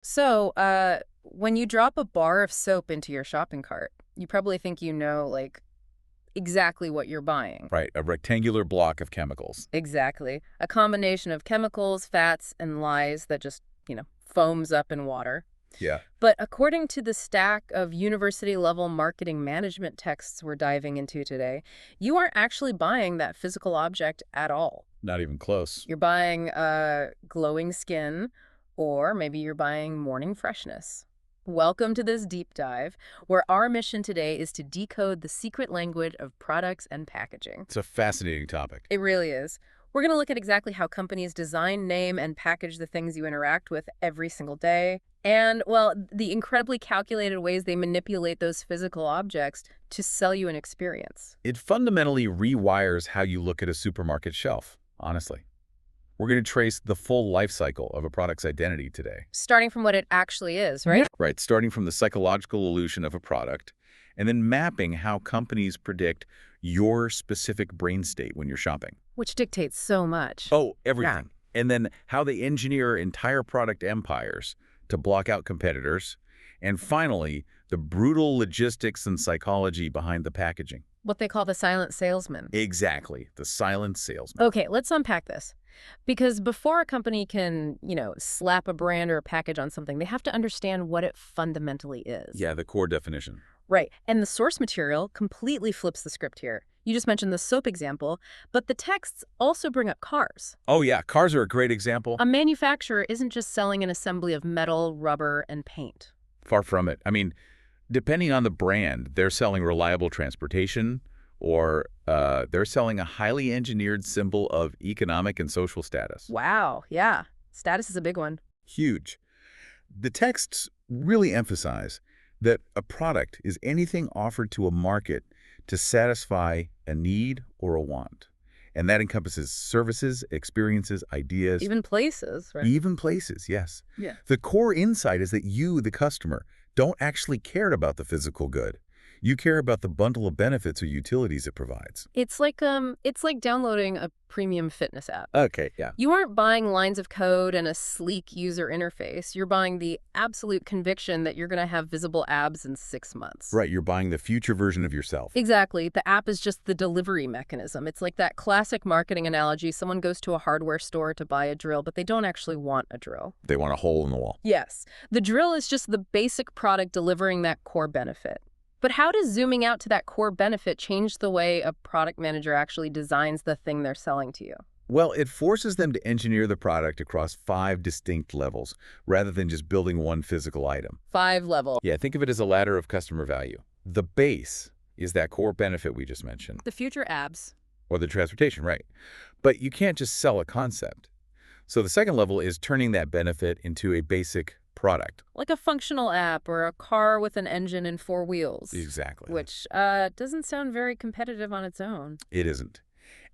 When you drop a bar of soap into your shopping cart, you probably think you know, like, exactly what you're buying. Right, a rectangular block of chemicals. Exactly. A combination of chemicals, fats, and lyes that just, foams up in water. Yeah. But according to the stack of university-level marketing management texts we're diving into today, you aren't actually buying that physical object at all. Not even close. You're buying glowing skin, or maybe you're buying morning freshness. Welcome to this deep dive, where our mission today is to decode the secret language of products and packaging. It's a fascinating topic. It really is. We're going to look at exactly how companies design, name, and package the things you interact with every single day, and, well, the incredibly calculated ways they manipulate those physical objects to sell you an experience. It fundamentally rewires how you look at a supermarket shelf, honestly. We're going to trace the full life cycle of a product's identity today. Starting from what it actually is, right? Right, starting from the psychological illusion of a product, and then mapping how companies predict your specific brain state when you're shopping. Which dictates so much. Oh, everything. And then how they engineer entire product empires to block out competitors. And finally, the brutal logistics and psychology behind the packaging. What they call the silent salesman. Exactly, the silent salesman. Okay, let's unpack this. Because before a company can, slap a brand or a package on something, they have to understand what it fundamentally is. Yeah, the core definition. Right. And the source material completely flips the script here. You just mentioned the soap example, but the texts also bring up cars. Oh yeah, cars are a great example. A manufacturer isn't just selling an assembly of metal, rubber, and paint. Far from it. I mean, depending on the brand, they're selling reliable transportation, or they're selling a highly engineered symbol of economic and social status. Wow, yeah. Status is a big one. Huge. The texts really emphasize that a product is anything offered to a market to satisfy a need or a want. And that encompasses services, experiences, ideas. Even places, right? Even places, yes. Yeah. The core insight is that you, the customer, don't actually care about the physical good. You care about the bundle of benefits or utilities it provides. It's like downloading a premium fitness app. Okay, yeah. You aren't buying lines of code and a sleek user interface. You're buying the absolute conviction that you're going to have visible abs in 6 months. Right, you're buying the future version of yourself. Exactly. The app is just the delivery mechanism. It's like that classic marketing analogy. Someone goes to a hardware store to buy a drill, but they don't actually want a drill. They want a hole in the wall. Yes. The drill is just the basic product delivering that core benefit. But how does zooming out to that core benefit change the way a product manager actually designs the thing they're selling to you? Well, it forces them to engineer the product across 5 distinct levels, rather than just building one physical item. 5 level. Yeah, think of it as a ladder of customer value. The base is that core benefit we just mentioned. The future abs. Or the transportation, right. But you can't just sell a concept. So the second level is turning that benefit into a basic product. Like a functional app or a car with an engine and 4 wheels. Exactly. Which doesn't sound very competitive on its own. It isn't.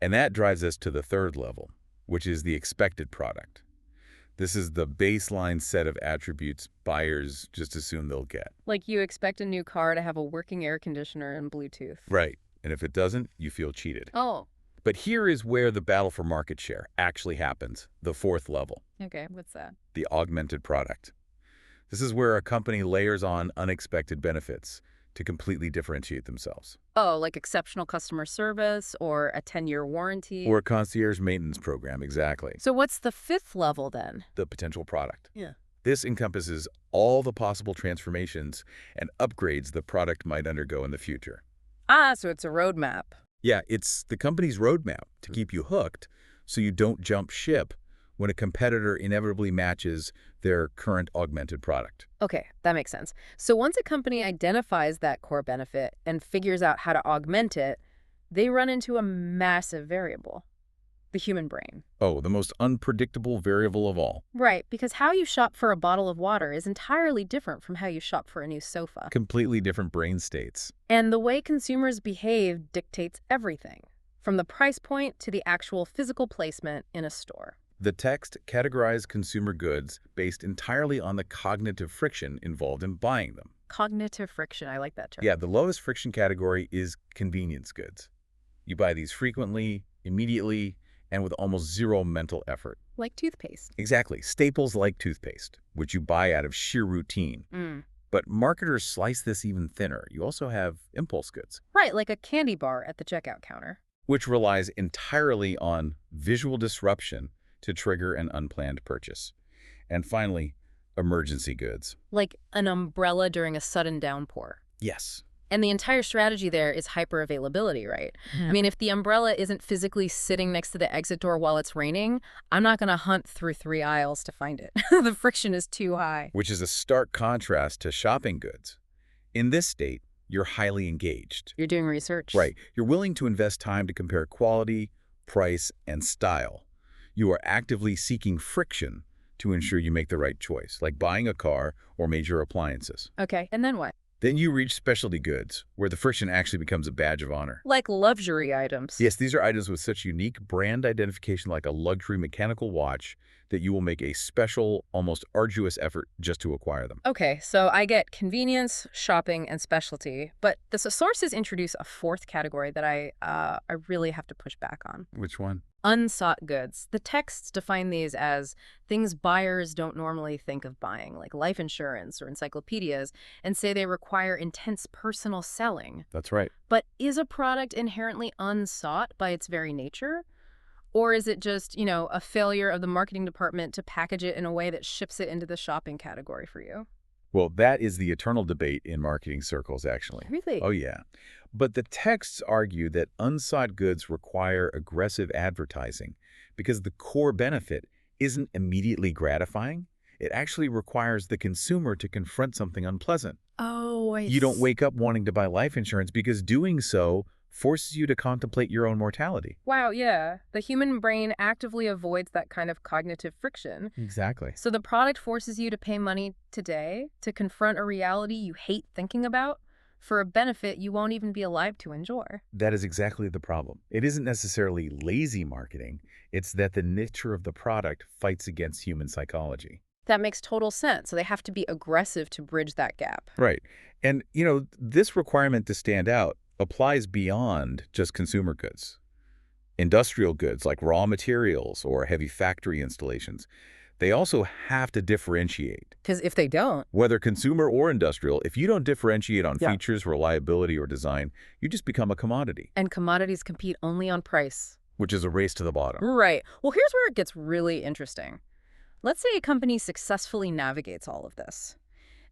And that drives us to the third level, which is the expected product. This is the baseline set of attributes buyers just assume they'll get. Like you expect a new car to have a working air conditioner and Bluetooth. Right. And if it doesn't, you feel cheated. Oh. But here is where the battle for market share actually happens, the fourth level. Okay, what's that? The augmented product. This is where a company layers on unexpected benefits to completely differentiate themselves. Oh, like exceptional customer service or a 10-year warranty? Or a concierge maintenance program, exactly. So what's the 5th level then? The potential product. Yeah. This encompasses all the possible transformations and upgrades the product might undergo in the future. Ah, so it's a roadmap. Yeah, it's the company's roadmap to keep you hooked so you don't jump ship when a competitor inevitably matches their current augmented product. Okay, that makes sense. So once a company identifies that core benefit and figures out how to augment it, they run into a massive variable, the human brain. Oh, the most unpredictable variable of all. Right, because how you shop for a bottle of water is entirely different from how you shop for a new sofa. Completely different brain states. And the way consumers behave dictates everything, from the price point to the actual physical placement in a store. The text categorized consumer goods based entirely on the cognitive friction involved in buying them. Cognitive friction, I like that term. Yeah, the lowest friction category is convenience goods. You buy these frequently, immediately, and with almost zero mental effort. Like toothpaste. Exactly. Staples like toothpaste, which you buy out of sheer routine. Mm. But marketers slice this even thinner. You also have impulse goods, Right, like a candy bar at the checkout counter. which relies entirely on visual disruption to trigger an unplanned purchase. And finally, emergency goods. Like an umbrella during a sudden downpour. Yes. And the entire strategy there is hyper-availability, right? I mean, if the umbrella isn't physically sitting next to the exit door while it's raining, I'm not going to hunt through 3 aisles to find it. The friction is too high. Which is a stark contrast to shopping goods. In this state, you're highly engaged. You're doing research. Right. You're willing to invest time to compare quality, price, and style. You are actively seeking friction to ensure you make the right choice, like buying a car or major appliances. Okay, and then what? Then you reach specialty goods, where the friction actually becomes a badge of honor. Like luxury items. Yes, these are items with such unique brand identification like a luxury mechanical watch that you will make a special, almost arduous effort just to acquire them. Okay, so I get convenience, shopping, and specialty, but the sources introduce a 4th category that I really have to push back on. Which one? Unsought goods. The texts define these as things buyers don't normally think of buying, like life insurance or encyclopedias, and say they require intense personal selling. That's right. But is a product inherently unsought by its very nature? Or is it just, a failure of the marketing department to package it in a way that ships it into the shopping category for you? Well, that is the eternal debate in marketing circles, actually. Really? Oh, yeah. But the texts argue that unsought goods require aggressive advertising because the core benefit isn't immediately gratifying. It actually requires the consumer to confront something unpleasant. Oh, You don't wake up wanting to buy life insurance because doing so forces you to contemplate your own mortality. Wow, yeah. The human brain actively avoids that kind of cognitive friction. Exactly. So the product forces you to pay money today to confront a reality you hate thinking about for a benefit you won't even be alive to enjoy. That is exactly the problem. It isn't necessarily lazy marketing. It's that the nature of the product fights against human psychology. That makes total sense. So they have to be aggressive to bridge that gap. Right. And, this requirement to stand out applies beyond just consumer goods. Industrial goods like raw materials or heavy factory installations, they also have to differentiate. Because if they don't, Whether consumer or industrial, if you don't differentiate on Yeah. features, reliability, or design, you just become a commodity, and commodities compete only on price. which is a race to the bottom. Right. Well, here's where it gets really interesting. Let's say a company successfully navigates all of this.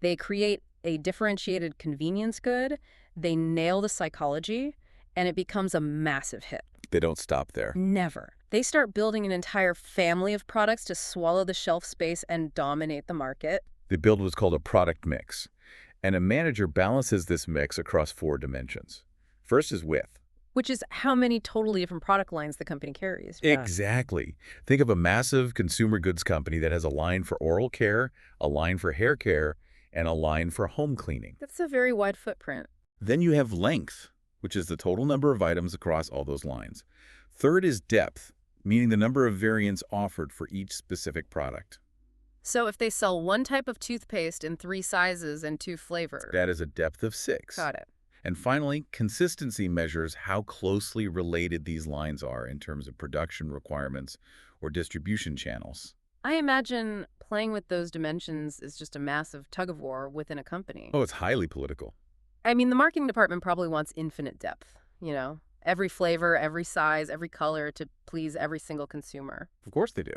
They create a differentiated convenience good, they nail the psychology, and it becomes a massive hit. They don't stop there. Never. They start building an entire family of products to swallow the shelf space and dominate the market. They build what's called a product mix, and a manager balances this mix across 4 dimensions. First is width. Which is how many totally different product lines the company carries. Exactly. Think of a massive consumer goods company that has a line for oral care, a line for hair care, and a line for home cleaning. That's a very wide footprint. Then you have length, which is the total number of items across all those lines. Third is depth, meaning the number of variants offered for each specific product. So if they sell one type of toothpaste in 3 sizes and 2 flavors. That is a depth of 6. Got it. And finally, consistency measures how closely related these lines are in terms of production requirements or distribution channels. I imagine playing with those dimensions is just a massive tug of war within a company. Oh, it's highly political. I mean, the marketing department probably wants infinite depth, every flavor, every size, every color to please every single consumer. Of course they do.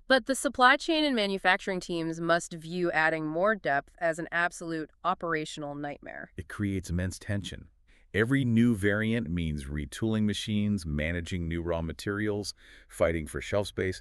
But the supply chain and manufacturing teams must view adding more depth as an absolute operational nightmare. It creates immense tension. Every new variant means retooling machines, managing new raw materials, fighting for shelf space.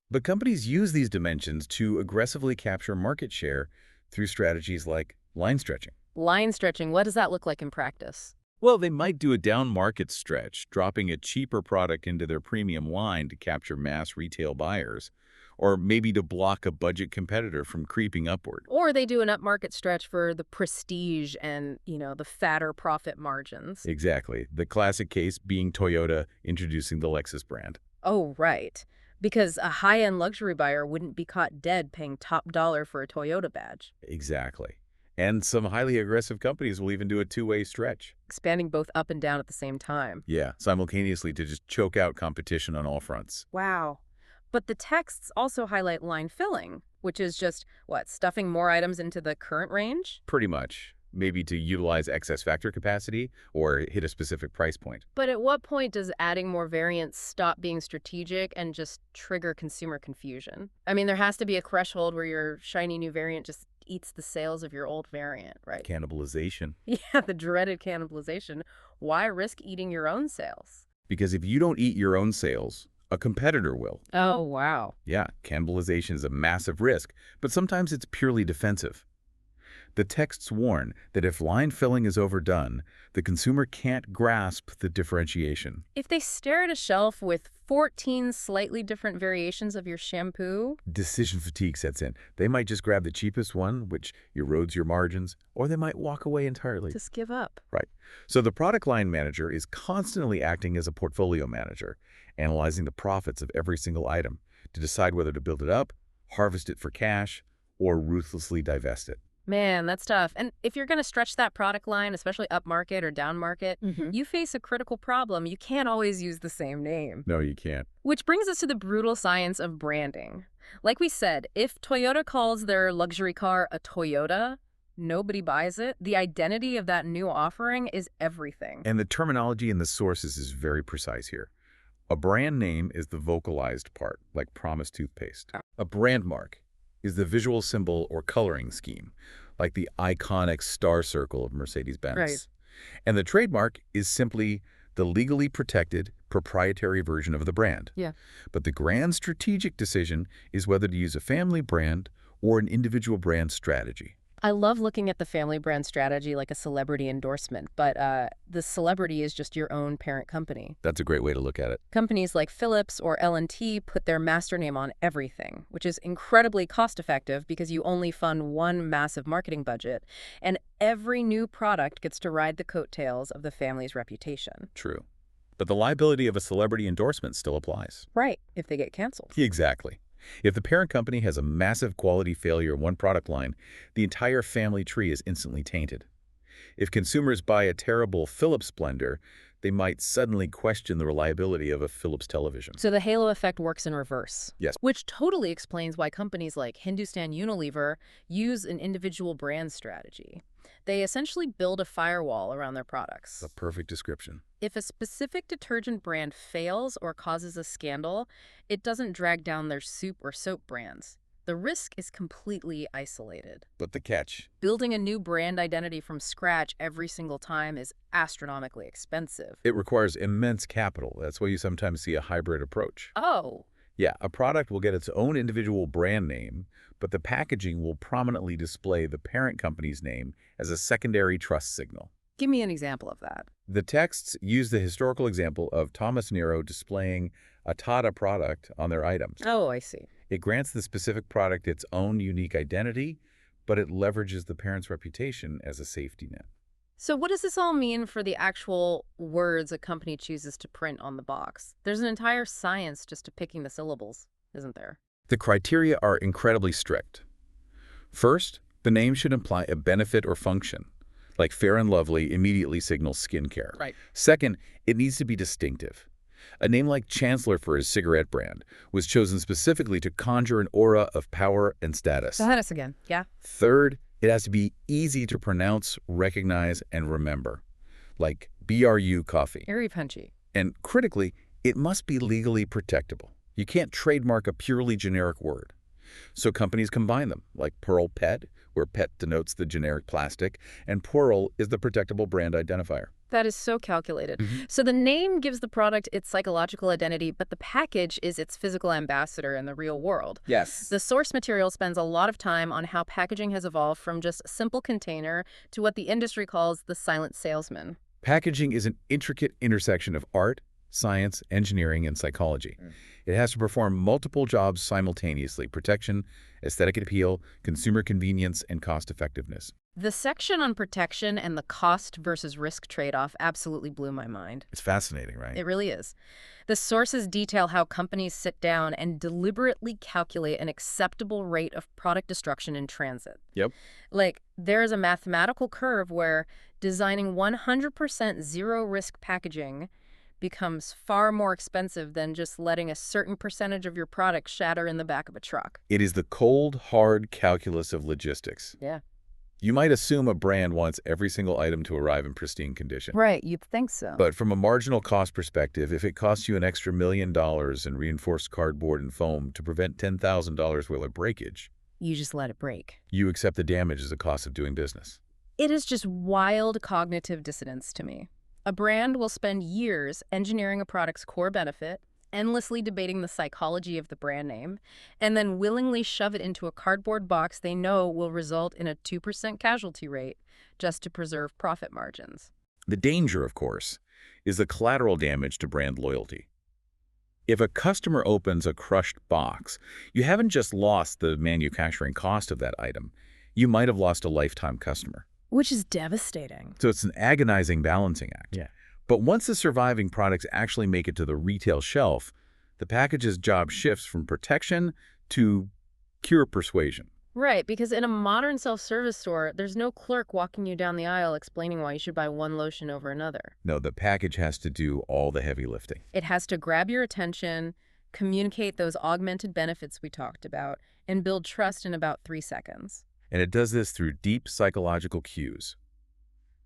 But companies use these dimensions to aggressively capture market share through strategies like line stretching. Line stretching, what does that look like in practice? Well, they might do a down-market stretch, dropping a cheaper product into their premium line to capture mass retail buyers, or maybe to block a budget competitor from creeping upward. Or they do an upmarket stretch for the prestige and, the fatter profit margins. Exactly. The classic case being Toyota introducing the Lexus brand. Oh, right. Because a high-end luxury buyer wouldn't be caught dead paying top dollar for a Toyota badge. Exactly. And some highly aggressive companies will even do a 2-way stretch. Expanding both up and down at the same time. Yeah, simultaneously to just choke out competition on all fronts. Wow. But the texts also highlight line filling, which is just, what, stuffing more items into the current range? Pretty much. Maybe to utilize excess factory capacity or hit a specific price point. But at what point does adding more variants stop being strategic and just trigger consumer confusion? I mean, there has to be a threshold where your shiny new variant just eats the sales of your old variant, right? Cannibalization. Yeah, the dreaded cannibalization. Why risk eating your own sales? Because if you don't eat your own sales, a competitor will. Oh, wow. Yeah, cannibalization is a massive risk, but sometimes it's purely defensive. The texts warn that if line filling is overdone, the consumer can't grasp the differentiation. If they stare at a shelf with 14 slightly different variations of your shampoo, Decision fatigue sets in. They might just grab the cheapest one, which erodes your margins, or they might walk away entirely. just give up. Right. So the product line manager is constantly acting as a portfolio manager, analyzing the profits of every single item to decide whether to build it up, harvest it for cash, or ruthlessly divest it. Man, that's tough. And if you're going to stretch that product line, especially upmarket or downmarket, you face a critical problem. You can't always use the same name. No, you can't. Which brings us to the brutal science of branding. Like we said, if Toyota calls their luxury car a Toyota, nobody buys it. The identity of that new offering is everything. And the terminology in the sources is very precise here. A brand name is the vocalized part, like Promise toothpaste. A brand mark is the visual symbol or coloring scheme, like the iconic star circle of Mercedes-Benz. Right. And the trademark is simply the legally protected proprietary version of the brand. Yeah. But the grand strategic decision is whether to use a family brand or an individual brand strategy. I love looking at the family brand strategy like a celebrity endorsement, but the celebrity is just your own parent company. That's a great way to look at it. Companies like Philips or L&T put their master name on everything, which is incredibly cost-effective because you only fund one massive marketing budget, and every new product gets to ride the coattails of the family's reputation. True. But the liability of a celebrity endorsement still applies. Right, if they get canceled. Exactly. If the parent company has a massive quality failure in one product line, the entire family tree is instantly tainted. If consumers buy a terrible Philips blender, they might suddenly question the reliability of a Philips television. So the halo effect works in reverse. Yes. Which totally explains why companies like Hindustan Unilever use an individual brand strategy. They essentially build a firewall around their products. A perfect description. If a specific detergent brand fails or causes a scandal, it doesn't drag down their soup or soap brands. The risk is completely isolated. But the catch. Building a new brand identity from scratch every single time is astronomically expensive. It requires immense capital. That's why you sometimes see a hybrid approach. Oh. Yeah, a product will get its own individual brand name, but the packaging will prominently display the parent company's name as a secondary trust signal. Give me an example of that. The texts use the historical example of Thomas Nero displaying a Tata product on their items. Oh, I see. It grants the specific product its own unique identity, but it leverages the parent's reputation as a safety net. So what does this all mean for the actual words a company chooses to print on the box? There's an entire science just to picking the syllables, isn't there? The criteria are incredibly strict. First, the name should imply a benefit or function, like Fair and Lovely immediately signals skincare. Right. Second, it needs to be distinctive. A name like Chancellor for his cigarette brand was chosen specifically to conjure an aura of power and status. Status again, yeah. Third, it has to be easy to pronounce, recognize, and remember, like BRU coffee. Very punchy. And critically, it must be legally protectable. You can't trademark a purely generic word. So companies combine them, like Pearl Pet, where pet denotes the generic plastic, and Pearl is the protectable brand identifier. That is so calculated. So the name gives the product its psychological identity, but the package is its physical ambassador in the real world. Yes. The source material spends a lot of time on how packaging has evolved from just a simple container to what the industry calls the silent salesman. Packaging is an intricate intersection of art, science, engineering, and psychology. It has to perform multiple jobs simultaneously: protection, aesthetic appeal, consumer convenience, and cost effectiveness. The section on protection and the cost versus risk trade-off absolutely blew my mind. It's fascinating, right? It really is. The sources detail how companies sit down and deliberately calculate an acceptable rate of product destruction in transit. Yep. Like, there is a mathematical curve where designing 100% zero-risk packaging becomes far more expensive than just letting a certain percentage of your product shatter in the back of a truck. It is the cold, hard calculus of logistics. Yeah. You might assume a brand wants every single item to arrive in pristine condition. Right, you'd think so. But from a marginal cost perspective, if it costs you an extra $1 million in reinforced cardboard and foam to prevent $10,000 worth of breakage, you just let it break. you accept the damage as a cost of doing business. It is just wild cognitive dissonance to me. A brand will spend years engineering a product's core benefit, endlessly debating the psychology of the brand name, and then willingly shove it into a cardboard box they know will result in a 2% casualty rate just to preserve profit margins. The danger, of course, is the collateral damage to brand loyalty. If a customer opens a crushed box, you haven't just lost the manufacturing cost of that item. You might have lost a lifetime customer. Which is devastating. So it's an agonizing balancing act. Yeah. But once the surviving products actually make it to the retail shelf, the package's job shifts from protection to pure persuasion. Right, because in a modern self-service store, there's no clerk walking you down the aisle explaining why you should buy one lotion over another. No, the package has to do all the heavy lifting. It has to grab your attention, communicate those augmented benefits we talked about, and build trust in about 3 seconds. And it does this through deep psychological cues.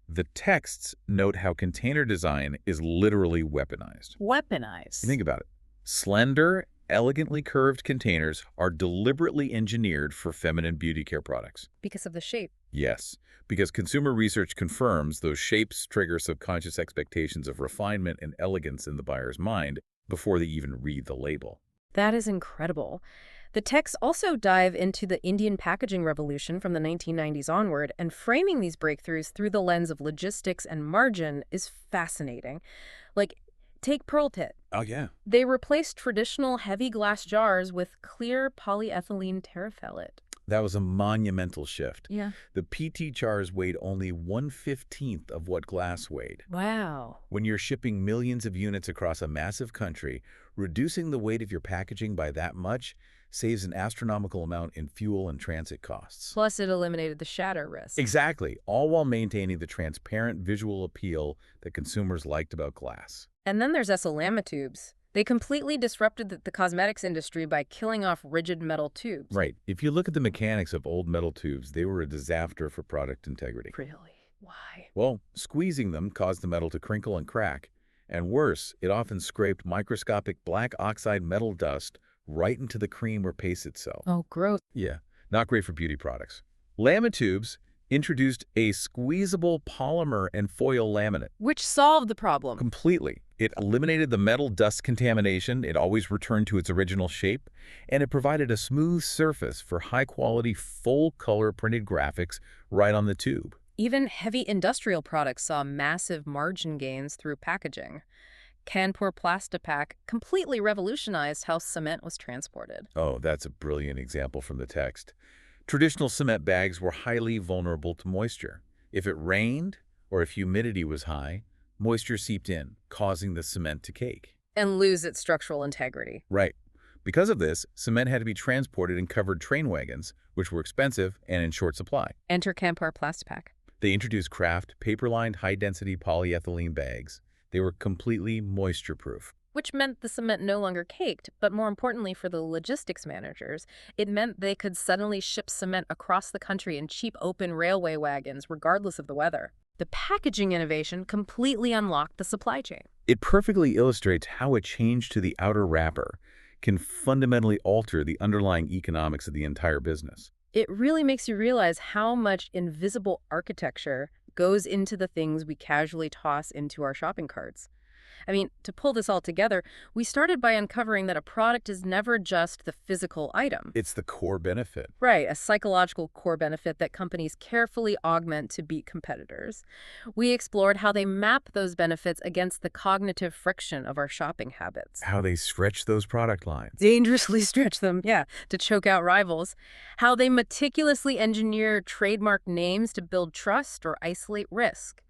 The texts note how container design is literally weaponized. Weaponized? Think about it. Slender, elegantly curved containers are deliberately engineered for feminine beauty care products. Because of the shape. Yes, because consumer research confirms those shapes trigger subconscious expectations of refinement and elegance in the buyer's mind before they even read the label. That is incredible. The texts also dive into the Indian packaging revolution from the 1990s onward, and framing these breakthroughs through the lens of logistics and margin is fascinating. Like, take Pearl Tit. Oh, yeah. They replaced traditional heavy glass jars with clear polyethylene terephthalate. That was a monumental shift. Yeah. The PT jars weighed only 1/15 of what glass weighed. Wow. When you're shipping millions of units across a massive country, reducing the weight of your packaging by that much saves an astronomical amount in fuel and transit costs. Plus, it eliminated the shatter risk. Exactly, all while maintaining the transparent visual appeal that consumers liked about glass. And then there's Essilama tubes. They completely disrupted the cosmetics industry by killing off rigid metal tubes. Right. If you look at the mechanics of old metal tubes, they were a disaster for product integrity. Really? Why? Well, squeezing them caused the metal to crinkle and crack. And worse, it often scraped microscopic black oxide metal dust right into the cream or paste itself. Oh, gross. Yeah, not great for beauty products. Lama tubes introduced a squeezable polymer and foil laminate. Which solved the problem. Completely. It eliminated the metal dust contamination, it always returned to its original shape, and it provided a smooth surface for high-quality, full-color printed graphics right on the tube. Even heavy industrial products saw massive margin gains through packaging. Kanpur Plastipack completely revolutionized how cement was transported. Oh, that's a brilliant example from the text. Traditional cement bags were highly vulnerable to moisture. If it rained or if humidity was high, moisture seeped in, causing the cement to cake. And lose its structural integrity. Right. Because of this, cement had to be transported in covered train wagons, which were expensive and in short supply. Enter Kanpur Plastipack. They introduced craft, paper-lined, high-density polyethylene bags. They were completely moisture-proof. Which meant the cement no longer caked, but more importantly for the logistics managers, it meant they could suddenly ship cement across the country in cheap open railway wagons regardless of the weather. The packaging innovation completely unlocked the supply chain. It perfectly illustrates how a change to the outer wrapper can fundamentally alter the underlying economics of the entire business. It really makes you realize how much invisible architecture goes into the things we casually toss into our shopping carts. I mean, to pull this all together, we started by uncovering that a product is never just the physical item. It's the core benefit. Right, a psychological core benefit that companies carefully augment to beat competitors. We explored how they map those benefits against the cognitive friction of our shopping habits. How they stretch those product lines. Dangerously stretch them, yeah, to choke out rivals. How they meticulously engineer trademark names to build trust or isolate risk.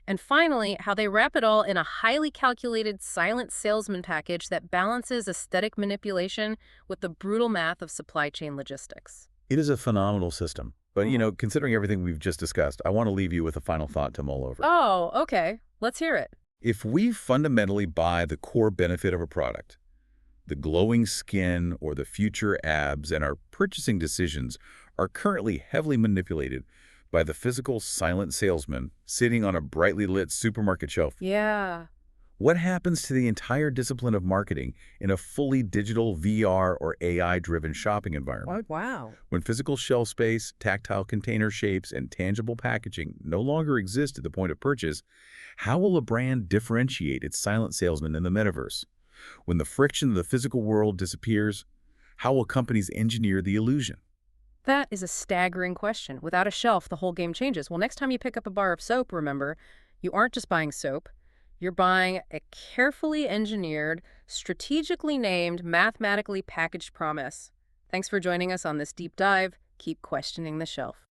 And finally, how they wrap it all in a highly calculated silent salesman package that balances aesthetic manipulation with the brutal math of supply chain logistics. It is a phenomenal system. But, considering everything we've just discussed, I want to leave you with a final thought to mull over. Oh, okay. Let's hear it. If we fundamentally buy the core benefit of a product, the glowing skin or the future abs, and our purchasing decisions are currently heavily manipulated by the physical silent salesman sitting on a brightly lit supermarket shelf, Yeah. what happens to the entire discipline of marketing in a fully digital VR or AI-driven shopping environment? Wow. When physical shelf space, tactile container shapes, and tangible packaging no longer exist at the point of purchase, how will a brand differentiate its silent salesman in the metaverse? When the friction of the physical world disappears, how will companies engineer the illusion? That is a staggering question. Without a shelf, the whole game changes. Well, next time you pick up a bar of soap, remember, you aren't just buying soap. You're buying a carefully engineered, strategically named, mathematically packaged promise. Thanks for joining us on this deep dive. Keep questioning the shelf.